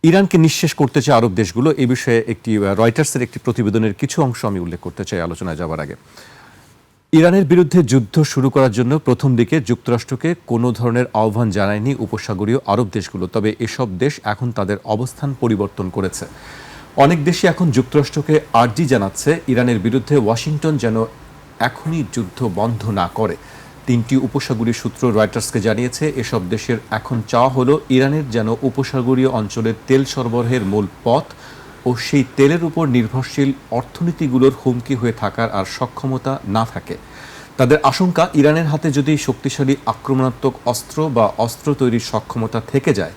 ইরানকে নিঃশেষ করতে চায় আরব দেশগুলো, এই বিষয়ে একটি রয়টার্সের একটি প্রতিবেদনের কিছু অংশ আমি উল্লেখ করতে চাই আলোচনায় যাওয়ার আগে। ইরানের বিরুদ্ধে যুদ্ধ শুরু করার জন্য প্রথম দিকে যুক্তরাষ্ট্রকে কোনো ধরনের আহ্বান জানায়নি উপসাগরীয় আরব দেশগুলো, তবে এসব দেশ এখন তাদের অবস্থান পরিবর্তন করেছে। অনেক দেশই এখন যুক্তরাষ্ট্রকে আর্জি জানাচ্ছে ইরানের বিরুদ্ধে ওয়াশিংটন যেন এখনই যুদ্ধ বন্ধ না করে। তিনটি উপসাগরীয় সূত্র রয়টার্সকে জানিয়েছে এসব দেশের এখন চাওয়া হলো ইরানের যেন উপসাগরীয় অঞ্চলের তেল সরবরাহের মূল পথ ও সেই তেলের উপর নির্ভরশীল অর্থনীতিগুলোর হুমকি হয়ে থাকার আর সক্ষমতা না থাকে। তাদের আশঙ্কা, ইরানের হাতে যদি শক্তিশালী আক্রমণাত্মক অস্ত্র বা অস্ত্র তৈরির সক্ষমতা থেকে যায়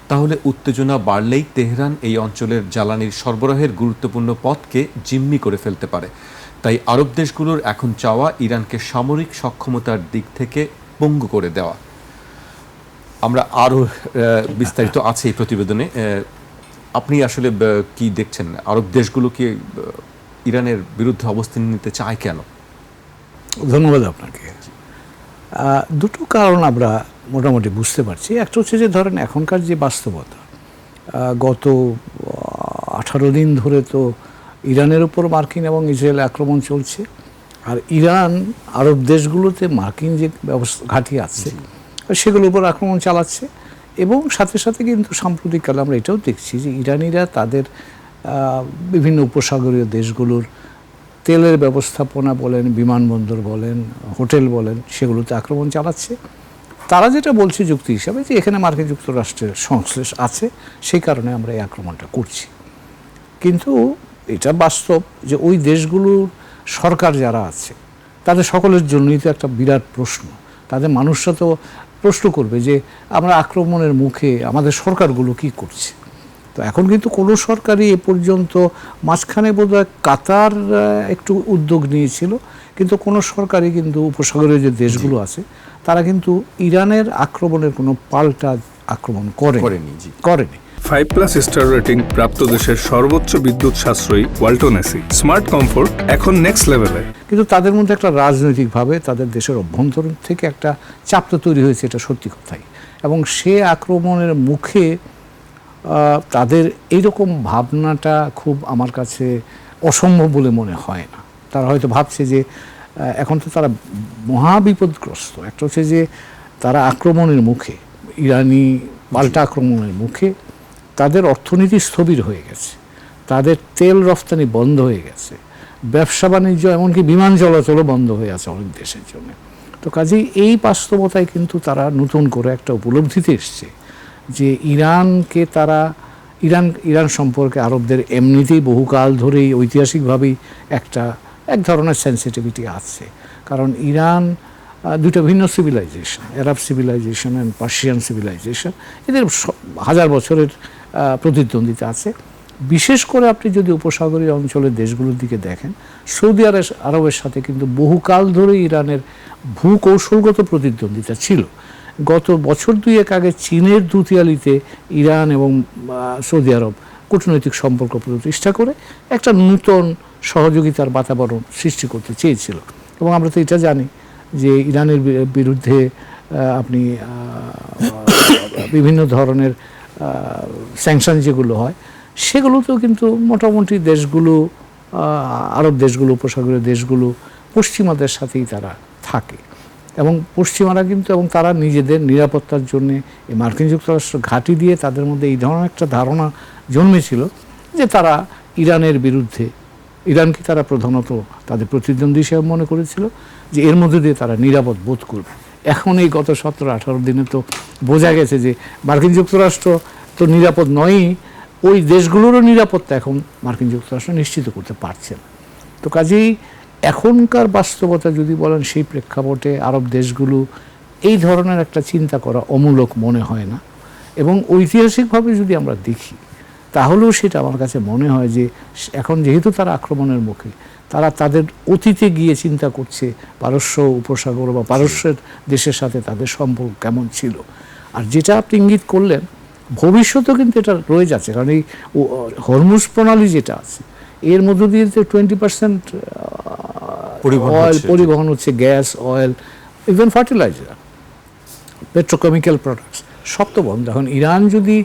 তাহলে উত্তেজনা বাড়লেই তেহরান এই অঞ্চলের জ্বালানির সরবরাহের গুরুত্বপূর্ণ পথকে জিম্মি করে ফেলতে পারে। তাই আরব দেশগুলোর এখন চাওয়া ইরানকে সামরিক সক্ষমতার দিক থেকে পঙ্গু করে দেওয়া। আমরা আরও বিস্তারিত আছে এই প্রতিবেদনে। আপনি আসলে কি দেখছেন, আরব দেশগুলো কি ইরানের বিরুদ্ধে অবস্থান নিতে চায় কেন? ধন্যবাদ আপনাকে। দুটো কারণ আমরা মোটামুটি বুঝতে পারছি। একটা হচ্ছে যে ধরেন এখনকার যে বাস্তবতা, গত 18 দিন ধরে তো ইরানের উপর মার্কিন এবং ইসরায়েল আক্রমণ চলছে, আর ইরান আরব দেশগুলোতে মার্কিন যে ঘাঁটি আছে সেগুলোর উপর আক্রমণ চালাচ্ছে। এবং সাথে সাথে কিন্তু সাম্প্রতিককালে আমরা এটাও দেখছি যে ইরানিরা তাদের বিভিন্ন উপসাগরীয় দেশগুলোর তেলের ব্যবস্থাপনা বলেন, বিমানবন্দর বলেন, হোটেল বলেন, সেগুলোতে আক্রমণ চালাচ্ছে। তারা যেটা বলছে যুক্তি হিসাবে যে এখানে মার্কিন যুক্তরাষ্ট্রের সংশ্লেষ আছে, সেই কারণে আমরা এই আক্রমণটা করছি। কিন্তু এটা বাস্তব যে ওই দেশগুলোর সরকার যারা আছে তাদের সকলের জন্যই তো একটা বিরাট প্রশ্ন। তাদের মানুষরা তো প্রশ্ন করবে যে আমরা আক্রমণের মুখে আমাদের সরকারগুলো কি করছে। তো এখন কিন্তু কোনো সরকারই এ পর্যন্ত, মাঝখানে বোধহয় কাতার একটু উদ্যোগ নিয়েছিল, কিন্তু কোনো সরকারই কিন্তু উপসাগরীয় যে দেশগুলো আছে তারা কিন্তু ইরানের আক্রমণের কোনো পাল্টা আক্রমণ করেনি। 5+ স্টার রেটিং প্রাপ্ত দেশের সর্বোচ্চ বিদ্যুৎ সাশ্রয়ী ওয়ালটন এসি স্মার্ট কমফোর্ট এখন নেক্সট লেভেলে। কিন্তু তাদের মধ্যে একটা রাজনৈতিকভাবে তাদের দেশের অভ্যন্তরীণ থেকে একটা চাপ তো তৈরি হয়েছে, এটা সত্যি কথাই। এবং সে আক্রমণের মুখে তাদের এইরকম ভাবনাটা খুব আমার কাছে অসম্ভব বলে মনে হয় না। তারা হয়তো ভাবছে যে এখন তো তারা মহাবিপদগ্রস্ত। একটা হচ্ছে যে তারা আক্রমণের মুখে, ইরানি পাল্টা আক্রমণের মুখে তাদের অর্থনীতি স্থবির হয়ে গেছে, তাদের তেল রফতানি বন্ধ হয়ে গেছে, ব্যবসা বাণিজ্য এমনকি বিমান চলাচলও বন্ধ হয়ে আছে অনেক দেশের জন্য। তো কাজেই এই বাস্তবতায় কিন্তু তারা নতুন করে একটা উপলব্ধিতে এসছে যে ইরানকে তারা, ইরান সম্পর্কে আরবদের এমনিতেই বহুকাল ধরেই ঐতিহাসিকভাবেই এক ধরনের সেন্সিটিভিটি আছে। কারণ ইরান দুটো ভিন্ন civilization, Arab civilization and Persian civilization, এদের হাজার বছরের প্রতিদ্বন্দ্বিতা আছে। বিশেষ করে আপনি যদি উপসাগরীয় অঞ্চলের দেশগুলোর দিকে দেখেন, সৌদি আরবের সাথে কিন্তু বহুকাল ধরে ইরানের ভূকৌশলগত প্রতিদ্বন্দ্বিতা ছিল। গত বছর দুয়েক আগে চীনের দুতিয়ালিতে ইরান এবং সৌদি আরব কূটনৈতিক সম্পর্ক প্রতিষ্ঠা করে একটা নূতন সহযোগিতার বাতাবরণ সৃষ্টি করতে চেয়েছিল। এবং আমরা তো এটা জানি যে ইরানের বিরুদ্ধে আপনি বিভিন্ন ধরনের স্যাংশন যেগুলো হয় সেগুলোতেও কিন্তু মোটামুটি দেশগুলো, আরব দেশগুলো, উপসাগরীয় দেশগুলো পশ্চিমাদের সাথেই তারা থাকে। এবং পশ্চিমারা কিন্তু, এবং তারা নিজেদের নিরাপত্তার জন্যে এই মার্কিন যুক্তরাষ্ট্র ঘাঁটি দিয়ে তাদের মধ্যে এই ধরনের একটা ধারণা জন্মেছিল যে তারা ইরানের বিরুদ্ধে, ইরানকে তারা প্রধানত তাদের প্রতিদ্বন্দ্বী হিসেবে মনে করেছিল যে এর মধ্যে দিয়ে তারা নিরাপদ বোধ করবে। এখন এই গত 17-18 দিনে তো বোঝা গেছে যে মার্কিন যুক্তরাষ্ট্র তো নিরাপদ নয়ই, ওই দেশগুলোরও নিরাপত্তা এখন মার্কিন যুক্তরাষ্ট্র নিশ্চিত করতে পারছে না। তো কাজেই এখনকার বাস্তবতা যদি বলেন, সেই প্রেক্ষাপটে আরব দেশগুলো এই ধরনের একটা চিন্তা করা অমূলক মনে হয় না। এবং ঐতিহাসিকভাবে যদি আমরা দেখি তাহলেও সেটা আমার কাছে মনে হয় যে এখন যেহেতু তারা আক্রমণের মুখে, তারা তাদের অতীতে গিয়ে চিন্তা করছে পারস্য উপসাগর বা পারস্যের দেশের সাথে তাদের সম্পর্ক কেমন ছিল। আর যেটা আপনি ইঙ্গিত করলেন, ভবিষ্যতেও কিন্তু এটা রয়ে যাচ্ছে। কারণ এই হরমুজ প্রণালী যেটা আছে এর মধ্য দিয়ে 20% অয়েল পরিবহন হচ্ছে, gas, oil, even fertiliser, petrochemical products সব তো বন্ধ। এখন ইরান যদি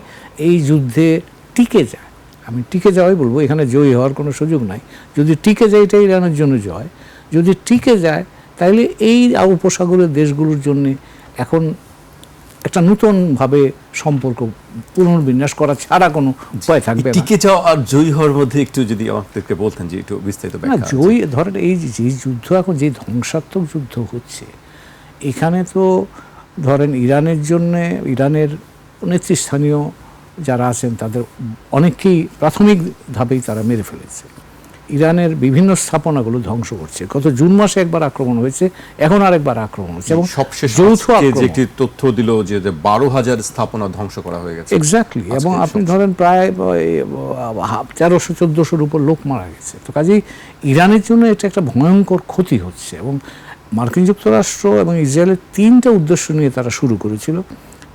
এই যুদ্ধে টিকে যায়, আমি টিকে যাওয়াই বলবো, এখানে জয়ী হওয়ার কোনো সুযোগ নাই, যদি টিকে যায় এটা ইরানের জন্য জয়, যদি টিকে যায় তাহলে এই উপসাগরের দেশগুলোর জন্য এখন একটা নতুনভাবে সম্পর্ক পুনর্বিন্যাস করা ছাড়া কোনো উপায় থাকবে না। টিকে যাওয়া আর জয়ী হওয়ার মধ্যে একটু যদি আমাদেরকে বলতেন যে একটু বিস্তারিত না, ব্যাখ্যা। জয়ী ধরেন এই যে যুদ্ধ এখন যে ধ্বংসাত্মক যুদ্ধ হচ্ছে, এখানে তো ধরেন ইরানের জন্যে, ইরানের নেতৃস্থানীয় যারা আছেন তাদের অনেককেই প্রাথমিক ধাপেই তারা মেরে ফেলেছে। ইরানের বিভিন্ন স্থাপনাগুলো ধ্বংস করছে। গত জুন মাসে একবার আক্রমণ হয়েছে, এখন আরেকবার আক্রমণ হচ্ছে, এবং সবশেষ যৌথ আজকে যে আক্রমণ। একটি তথ্য দিল যে 12,000 স্থাপনা ধ্বংস করা হয়ে গেছে। এক্স্যাক্টলি, এবং আজকে আপনি ধরেন প্রায় 1300-1400-র উপর লোক মারা গেছে। তো কাজেই ইরানের জন্য এটা একটা ভয়ঙ্কর ক্ষতি হচ্ছে, এবং মার্কিন যুক্তরাষ্ট্র এবং ইসরায়েলের তিনটা উদ্দেশ্য নিয়ে তারা শুরু করেছিল।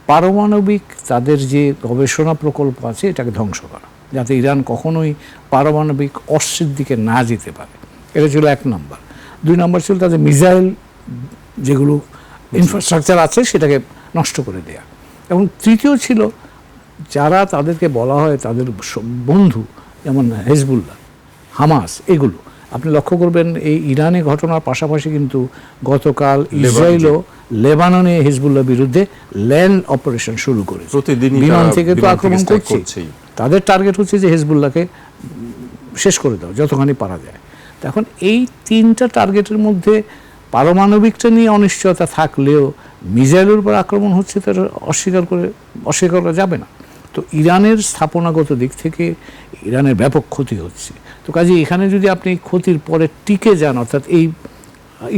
পারমাণবিক তাদের যে গবেষণা প্রকল্প আছে এটাকে ধ্বংস করা, যাতে ইরান কখনোই পারমাণবিক অস্ত্রের দিকে না যেতে পারে, এটা ছিল 1 নম্বর। 2 নম্বর ছিল তাদের মিসাইল যেগুলো ইনফ্রাস্ট্রাকচার আছে সেটাকে নষ্ট করে দেয়া, এবং তৃতীয় ছিল যারা তাদেরকে বলা হয় তাদের বন্ধু, যেমন হেজবুল্লাহ, হামাস, এগুলো আপনি লক্ষ্য করবেন এই ইরানে ঘটনার পাশাপাশি কিন্তু গতকাল ইসরায়েলও লেবাননে হেজবুল্লাহ বিরুদ্ধে ল্যান্ড অপারেশন শুরু করেছে। প্রতিদিনই বিমান তারা থেকে তো বিমান আক্রমণ থেকে strike করছে। করছেই। তাদের টার্গেট হচ্ছে যে হেজবুল্লাহকে শেষ করে দাও যতখানি পারা যায়। তো এখন এই তিনটা টার্গেটের মধ্যে পারমাণবিকটা নিয়ে অনিশ্চয়তা থাকলেও মিসাইলের উপর আক্রমণ হচ্ছে, তারা অস্বীকার করা যাবে না। তো ইরানের স্থাপনাগত দিক থেকে ইরানের ব্যাপক ক্ষতি হচ্ছে। তো কাজে এখানে যদি আপনি ক্ষতির পরে টিকে যান, অর্থাৎ এই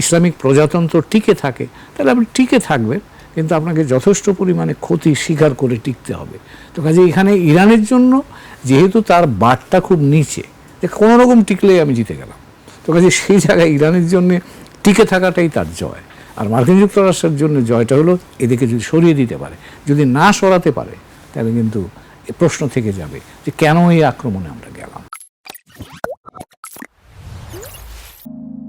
ইসলামিক প্রজাতন্ত্র টিকে থাকে, তাহলে আপনি টিকে থাকবেন, কিন্তু আপনাকে যথেষ্ট পরিমাণে ক্ষতি স্বীকার করে টিকতে হবে। তো কাজে এখানে ইরানের জন্য যেহেতু তার বারটা খুব নিচে, যে কোনো রকম টিকলেই আমি জিতে গেলাম, তো কাজে সেই জায়গায় ইরানের জন্য টিকে থাকাটাই তার জয়। আর মার্কিন যুক্তরাষ্ট্রের জন্য জয়টা হলো এদিকে যদি সরিয়ে দিতে পারে, যদি না সরাতে পারে তাহলে কিন্তু প্রশ্ন থেকে যাবে যে কেন এই আক্রমণে আমরা গেলাম।